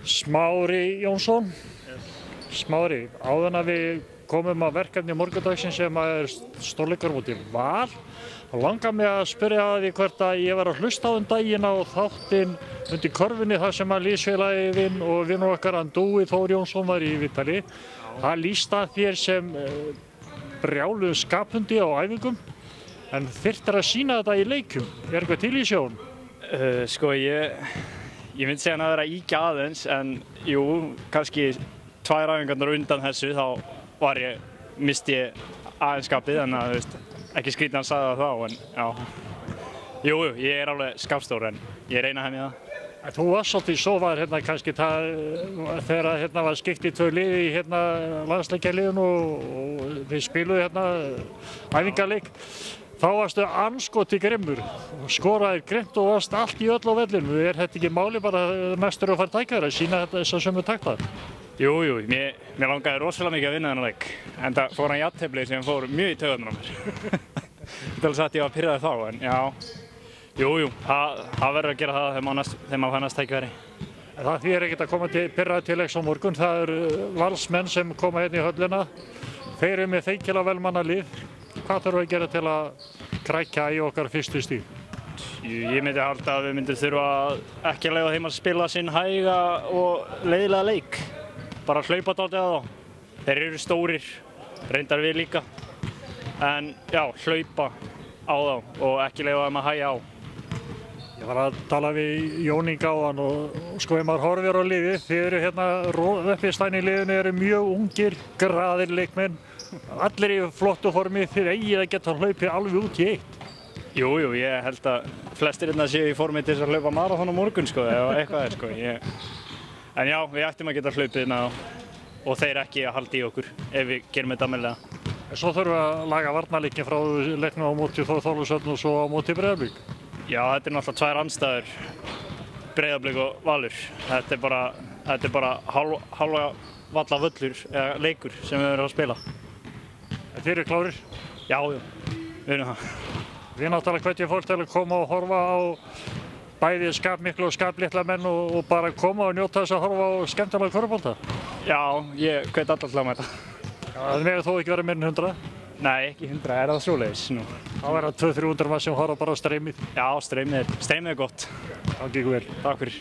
Smári Jónsson. Smári, áður en að við komum að verkefni morgundagsins sem er stórleikur mútið Val. Það langar mig að spyrja því hvort að ég var að hlusta á daginn á þáttinn undir körfunni þar sem að liðsfélaginn og vinur okkar Andúi Þór Jónsson var í viðtali. Það lýsti þér sem brjáluðum skaphundi á æfingum en þyrftir að sýna þetta í leikjum. Er eitthvað til í sjón? Sko ég myndi segja að vera íkja aðeins en jú, kannski 2 æfingarnar undan þessu þá misti ég aðeins skapið en að, ekki skrítið hann sagði það þá en já. Jú, ég er alveg skapstór en ég reyna að hemja það. Þú varst svolítið sofaður hérna kannski þegar hérna var skipt í 2 lið í hérna landsleikjaliðinu og þið spiluðu hérna æfingarleik. Þá varstu anskoti grimmur og skoraðir grimmt og varst allt í öll á vellinu. Er þetta ekki máli bara mestur að fara tækjaður að sýna þetta þess að sömu taktar? Jú, mér langaði rosalega mikið að vinna þennan leik. En það fór hann jafntefli sem fór mjög í taugarnar á mér. Þetta alveg satt ég var pirraður þá, en já. Jú, það verður að gera það þegar maður fær næst tækifæri. Það þýðir ekkert að koma pirraður til leiks á morgun. Það eru valsmenn sem koma hérna í höllina. Þeir eru með þeikilega velmannalið. Hvað þurfum við að gera til að krækja í okkar fyrstu stíl? Ég myndi halda að við myndum þurfa ekki að leyfa þeim að spila sinn hæga og leiðilega leik. Bara hlaupa dálítið á þá. Þeir eru stórir, reyndar við líka. En já, hlaupa á þá og ekki leyfa þeim að hægja á. Ég var að tala við Jón Inga áðan og sko ef maður horfir á liðið, þið eru hérna uppistæðin í liðinu eru mjög ungir, graðir leikmenn. Allir í flottu formi, þið eigið að geta hlaupið alveg út í eitt. Jú, ég held að flestir hérna séu í formi til þess að hlaupa maraþon á morgun sko, eða eitthvað sko. En já, við ættum að geta hlaupið hérna og þeir ekki að halda í okkur ef við gerum þetta almennilega. Svo þurfum við að laga varnarleikin frá leiknum á móti Þór Þorlákshöfn og svo á móti Breiðablik. Já, þetta er náttúrulega 2 andstæður, Breiðablik og Valur. Þetta er bara hálfa vallavöllur eða leikur sem við verðum að spila. Þið eru klárir? Já, við erum það. Við náttúrulega hvetjum fólk til að koma og horfa á bæði skapmiklu og skaplitla menn og bara koma og njóta þess að horfa á skemmtilega körfubolta. Já, ég hvet alla til að mæta. Það verður þó ekki verið meira en 100? Nei, ekki 100, er það svoleiðis nú? Það verða 200-300 mann sem horfa bara á streymið. Já, streymið er gott. Það gengur vel. Takk fyrir.